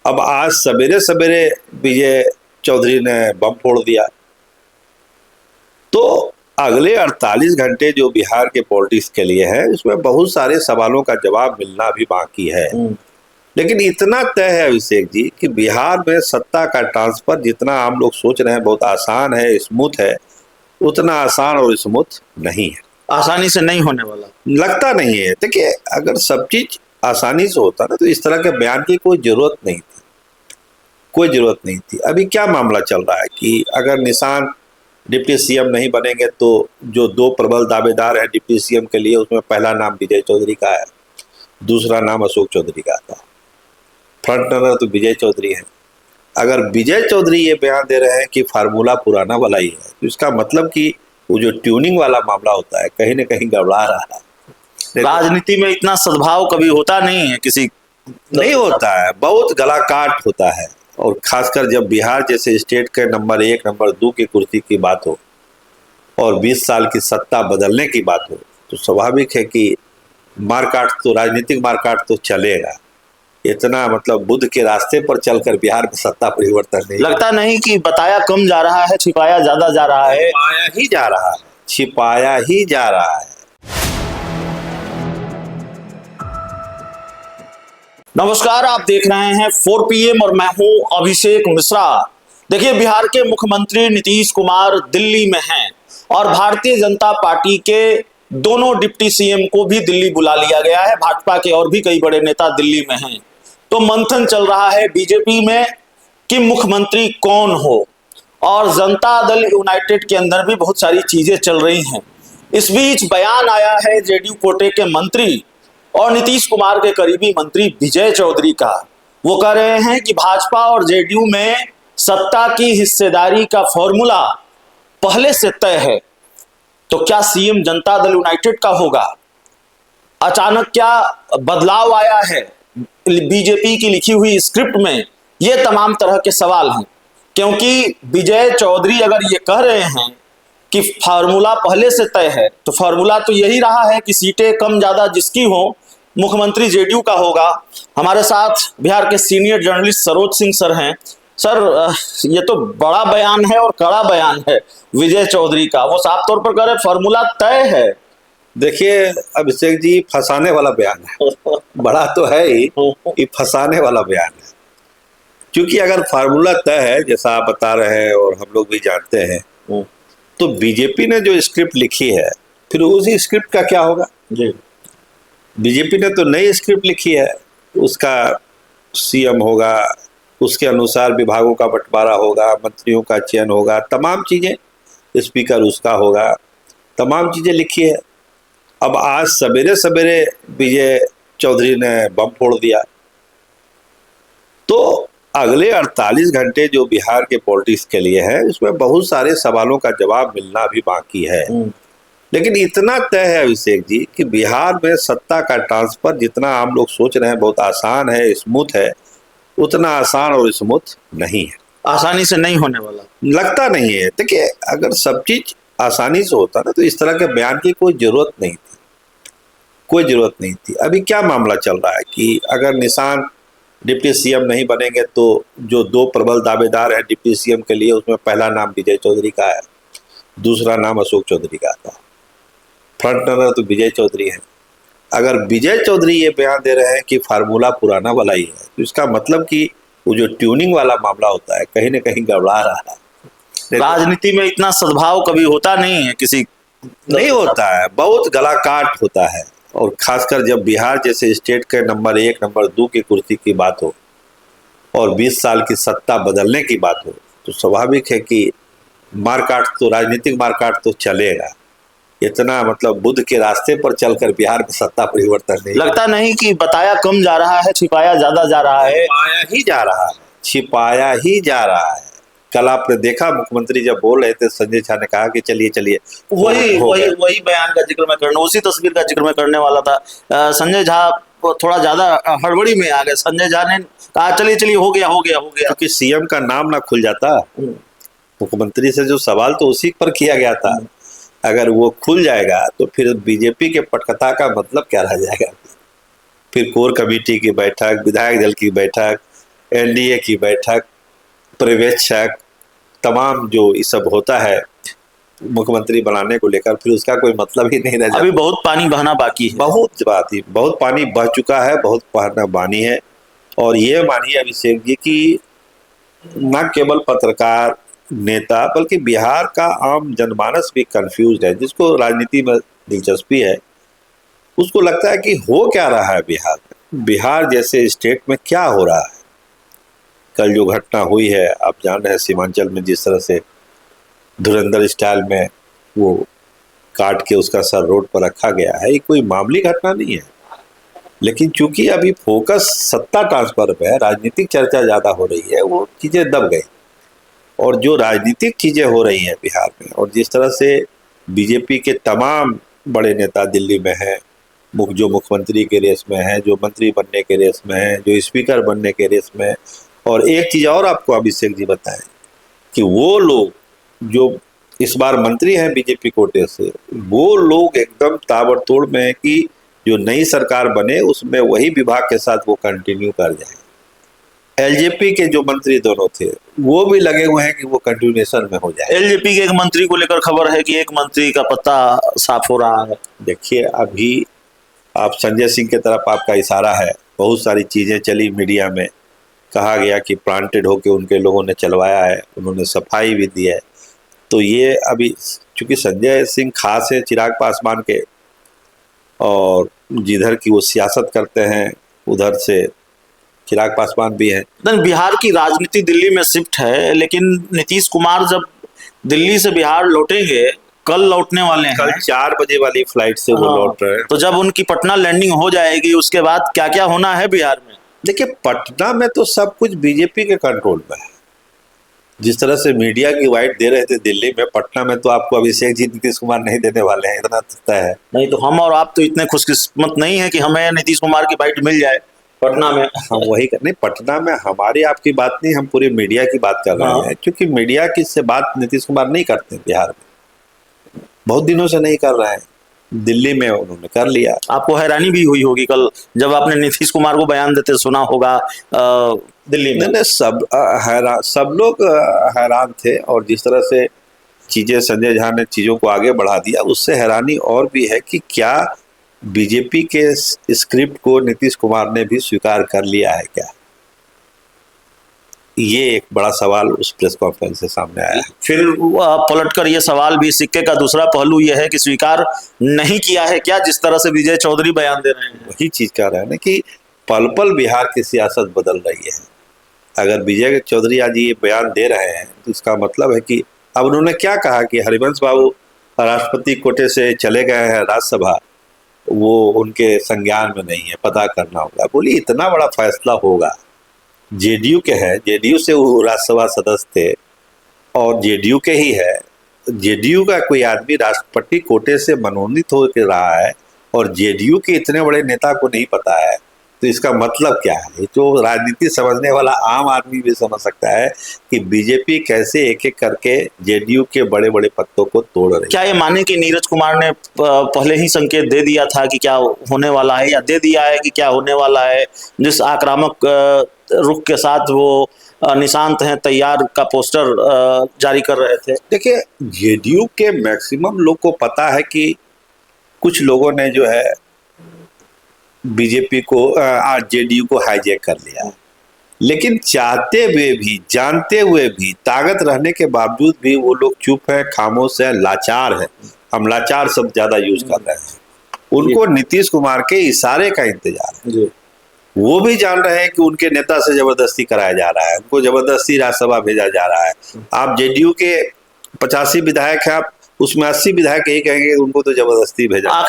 अब आज सवेरे सवेरे विजय चौधरी ने बम फोड़ दिया, तो अगले 48 घंटे जो बिहार के पॉलिटिक्स के लिए है उसमें बहुत सारे सवालों का जवाब मिलना भी बाकी है। लेकिन इतना तय है अभिषेक जी कि बिहार में सत्ता का ट्रांसफर जितना हम लोग सोच रहे हैं बहुत आसान है, स्मूथ है, उतना आसान और स्मूथ नहीं है, आसानी से नहीं होने वाला लगता नहीं है। देखिए, अगर सब चीज आसानी से होता ना तो इस तरह के बयान की कोई जरूरत नहीं थी, कोई जरूरत नहीं थी। अभी क्या मामला चल रहा है कि अगर निशान डिप्टी सीएम नहीं बनेंगे तो जो दो प्रबल दावेदार हैं डिप्टी सीएम के लिए, उसमें पहला नाम विजय चौधरी का है, दूसरा नाम अशोक चौधरी का था। फ्रंट रनर तो विजय चौधरी है। अगर विजय चौधरी ये बयान दे रहे हैं कि फार्मूला पुराना वाला ही है, तो इसका मतलब कि वो जो ट्यूनिंग वाला मामला होता है कहीं ना कहीं गड़बड़ा रहा है। राजनीति में इतना सद्भाव कभी होता नहीं है, किसी नहीं होता है, बहुत गला काट होता है। और खासकर जब बिहार जैसे स्टेट के नंबर 1 नंबर 2 की कुर्सी की बात हो और 20 साल की सत्ता बदलने की बात हो, तो स्वाभाविक है कि मारकाट तो, राजनीतिक मारकाट तो चलेगा। इतना मतलब बुद्ध के रास्ते पर चलकर बिहार में सत्ता परिवर्तन नहीं लगता नहीं कि बताया कम जा रहा है, छिपाया ज्यादा जा रहा है। छिपाया ही जा रहा है, छिपाया ही जा रहा है। नमस्कार, आप देख रहे हैं 4 PM और मैं हूं अभिषेक मिश्रा। देखिए, बिहार के मुख्यमंत्री नीतीश कुमार दिल्ली में हैं और भारतीय जनता पार्टी के दोनों डिप्टी सीएम को भी दिल्ली बुला लिया गया है। भाजपा के और भी कई बड़े नेता दिल्ली में हैं। तो मंथन चल रहा है बीजेपी में कि मुख्यमंत्री कौन हो, और जनता दल यूनाइटेड के अंदर भी बहुत सारी चीजें चल रही हैं। इस बीच बयान आया है जेडीयू कोटे के मंत्री और नीतीश कुमार के करीबी मंत्री विजय चौधरी का। वो कह रहे हैं कि भाजपा और जेडीयू में सत्ता की हिस्सेदारी का फॉर्मूला पहले से तय है। तो क्या सीएम जनता दल यूनाइटेड का होगा? अचानक क्या बदलाव आया है बीजेपी की लिखी हुई स्क्रिप्ट में? ये तमाम तरह के सवाल हैं, क्योंकि विजय चौधरी अगर ये कह रहे हैं कि फार्मूला पहले से तय है, तो फार्मूला तो यही रहा है कि सीटें कम ज्यादा जिसकी हो, मुख्यमंत्री जेडीयू का होगा। हमारे साथ बिहार के senior journalist Saroj Singh sir हैं। सर, ये तो बड़ा बयान है और कड़ा बयान है विजय चौधरी का। वो साफ तौर पर कह रहे फार्मूला तय है। देखिए अभिषेक जी, फंसाने वाला बयान है। बड़ा तो है ही, ये फंसाने वाला बयान है। क्योंकि अगर फार्मूला तय है जैसा आप बता रहे हैं और हम लोग भी जानते हैं, तो बीजेपी ने जो स्क्रिप्ट लिखी है फिर उसी स्क्रिप्ट का क्या होगा? जी, बीजेपी ने तो नई स्क्रिप्ट लिखी है, उसका सीएम होगा, उसके अनुसार विभागों का बंटवारा होगा, मंत्रियों का चयन होगा, तमाम चीजें, स्पीकर उसका होगा, तमाम चीजें लिखी है। अब आज सवेरे सवेरे विजय चौधरी ने बम फोड़ दिया, तो अगले 48 घंटे जो बिहार के पॉलिटिक्स के लिए है उसमें बहुत सारे सवालों का जवाब मिलना भी बाकी है। लेकिन इतना तय है अभिषेक जी कि बिहार में सत्ता का ट्रांसफर जितना हम लोग सोच रहे हैं बहुत आसान है, स्मूथ है, उतना आसान और स्मूथ नहीं है, आसानी से नहीं होने वाला लगता नहीं है। देखिए, अगर सब चीज आसानी से होता ना तो इस तरह के बयान की कोई जरूरत नहीं थी, कोई जरूरत नहीं थी। अभी क्या मामला चल रहा है कि अगर निशान डिप्टी सीएम नहीं बनेंगे तो जो दो प्रबल दावेदार हैं डिप्टी सीएम के लिए, उसमें पहला नाम विजय चौधरी का है, दूसरा नाम अशोक चौधरी का था। फ्रंट रनर तो विजय चौधरी है। अगर विजय चौधरी ये बयान दे रहे हैं कि फार्मूला पुराना वाला ही है, तो इसका मतलब कि वो जो ट्यूनिंग वाला मामला होता है कहीं ना कहीं गड़बड़ा रहा है। राजनीति में इतना सद्भाव कभी होता नहीं है, किसी नहीं होता है, बहुत गला काट होता है। और खासकर जब बिहार जैसे स्टेट के नंबर 1 नंबर 2 की कुर्सी की बात हो और 20 साल की सत्ता बदलने की बात हो, तो स्वाभाविक है कि मारकाट तो, राजनीतिक मारकाट तो चलेगा। इतना मतलब बुद्ध के रास्ते पर चलकर बिहार में सत्ता परिवर्तन नहीं, लगता नहीं कि बताया कम जा रहा है, छिपाया ज्यादा जा रहा है। छिपाया ही जा रहा है, छिपाया ही जा रहा है। कल आपने देखा मुख्यमंत्री जब बोल रहे थे, संजय झा ने कहा कि चलिए चलिए, वही बयान का जिक्र मैं करने, उसी तस्वीर का जिक्र मैं करने वाला था। संजय झा थोड़ा ज्यादा हड़बड़ी में आ गए। संजय झा ने कहा चलिए चलिए, हो गया हो गया हो गया, क्योंकि सीएम का नाम ना खुल जाता। मुख्यमंत्री से जो सवाल तो उसी पर किया गया था, अगर वो खुल जाएगा तो फिर बीजेपी के पटकथा का मतलब क्या रह जाएगा? फिर कोर कमेटी की बैठक, विधायक दल की बैठक, एनडीए की बैठक, पर्यवेक्षक, तमाम जो ये सब होता है मुख्यमंत्री बनाने को लेकर, फिर उसका कोई मतलब ही नहीं रह जाता। अभी बहुत पानी बहना बाकी है। बहुत पानी बह चुका है, बहुत पानी बानी है। और ये मानिए अभिषेक जी कि न केवल पत्रकार, नेता, बल्कि बिहार का आम जनमानस भी कंफ्यूज है। जिसको राजनीति में दिलचस्पी है उसको लगता है कि हो क्या रहा है बिहार में, बिहार जैसे स्टेट में क्या हो रहा है। कल जो घटना हुई है, आप जान रहे हैं सीमांचल में जिस तरह से धुरंधर स्टाइल में वो काट के उसका सर रोड पर रखा गया है, ये कोई मामूली घटना नहीं है। लेकिन चूंकि अभी फोकस सत्ता ट्रांसफर पे है, राजनीतिक चर्चा ज्यादा हो रही है, वो चीजें दब गई। और जो राजनीतिक चीजें हो रही हैं बिहार में, और जिस तरह से बीजेपी के तमाम बड़े नेता दिल्ली में हैं, जो मुख्यमंत्री के रेस में हैं, जो मंत्री बनने के रेस में हैं, जो स्पीकर बनने के रेस में हैं। और एक चीज और आपको अभिषेक जी बताएं कि वो लोग जो इस बार मंत्री हैं बीजेपी कोटे से, वो लोग एकदम ताबड़तोड़ में है कि जो नई सरकार बने उसमें वही विभाग के साथ वो कंटिन्यू कर जाए। एलजेपी के जो मंत्री दोनों थे वो भी लगे हुए हैं कि वो कंटिन्यूएशन में हो जाए। एलजेपी के एक मंत्री को लेकर खबर है कि एक मंत्री का पत्ता साफ हो रहा है। देखिए, अभी आप संजय सिंह की तरफ आपका इशारा है, बहुत सारी चीजें चली मीडिया में, कहा गया कि प्लांटेड होके उनके लोगों ने चलवाया है, उन्होंने सफाई भी दी है। तो ये अभी चूंकि संजय सिंह खास है चिराग पासवान के, और जिधर की वो सियासत करते हैं उधर से चिराग पासवान भी हैं। बिहार की राजनीति दिल्ली में शिफ्ट है, लेकिन नीतीश कुमार जब दिल्ली से बिहार लौटेंगे, कल लौटने वाले हैं, कल 4 बजे वाली फ्लाइट से वो लौट रहे हैं। तो जब उनकी पटना लैंडिंग हो जाएगी, उसके बाद क्या क्या होना है बिहार में? देखिए, पटना में तो सब कुछ बीजेपी के कंट्रोल में है। जिस तरह से मीडिया की वाइट दे रहे थे दिल्ली में, पटना में तो आपको अभिषेक जी नीतीश कुमार नहीं देने वाले हैं, इतना तय है। नहीं तो हम और आप तो इतने खुशकिस्मत नहीं है कि हमें नीतीश कुमार की बाइट मिल जाए पटना में। हम वही नहीं, पटना में हमारी आपकी बात नहीं, हम पूरी मीडिया की बात कर रहे हैं। क्योंकि मीडिया की से बात नीतीश कुमार नहीं करते बिहार में, बहुत दिनों से नहीं कर रहे हैं। दिल्ली में उन्होंने कर लिया। आपको हैरानी भी हुई होगी कल जब आपने नीतीश कुमार को बयान देते सुना होगा दिल्ली में। नहीं, सब लोग हैरान थे। और जिस तरह से चीजें संजय झा ने चीजों को आगे बढ़ा दिया, उससे हैरानी और भी है कि क्या बीजेपी के स्क्रिप्ट को नीतीश कुमार ने भी स्वीकार कर लिया है क्या? ये एक बड़ा सवाल उस प्रेस कॉन्फ्रेंस से सामने आया है। फिर पलटकर ये सवाल भी, सिक्के का दूसरा पहलू ये है कि स्वीकार नहीं किया है क्या, जिस तरह से विजय चौधरी बयान दे रहे हैं? वही चीज कह रहे हैं ना कि पल पल बिहार की सियासत बदल रही है। अगर विजय चौधरी आज ये बयान दे रहे हैं तो इसका मतलब है कि अब उन्होंने क्या कहा कि हरिवंश बाबू राष्ट्रपति कोटे से चले गए हैं राज्यसभा, वो उनके संज्ञान में नहीं है, पता करना होगा। बोली इतना बड़ा फैसला होगा, जेडीयू के हैं, जेडीयू से वो राज्यसभा सदस्य थे और जेडीयू के ही है। जेडीयू का कोई आदमी राष्ट्रपति कोटे से मनोनीत हो के रहा है और जेडीयू के इतने बड़े नेता को नहीं पता है, तो इसका मतलब क्या है? जो राजनीति समझने वाला आम आदमी भी समझ सकता है कि बीजेपी कैसे एक एक करके जेडीयू के बड़े बड़े पत्तों को तोड़ रही है। क्या ये माने कि नीरज कुमार ने पहले ही संकेत दे दिया था कि क्या होने वाला है, या दे दिया है कि क्या होने वाला है, जिस आक्रामक रुख के साथ वो निशांत हैं तैयार का पोस्टर जारी कर रहे थे? देखिए, जेडीयू के मैक्सिमम लोग को पता है कि कुछ लोगों ने जो है बीजेपी को जेडीयू को हाईजैक कर लिया, लेकिन चाहते हुए भी, जानते हुए भी, ताकत रहने के बावजूद भी वो लोग चुप है, खामोश है, लाचार है। हम लाचार शब्द ज्यादा यूज कर रहे हैं। उनको नीतीश कुमार के इशारे का इंतजार है। वो भी जान रहे हैं कि उनके नेता से जबरदस्ती कराया जा रहा है, उनको जबरदस्ती राज्यसभा भेजा जा रहा है। आप जेडीयू के 85 विधायक हैं, आप उसमें 80 विधायक यही कहेंगे उनको तो जबरदस्ती भेजा।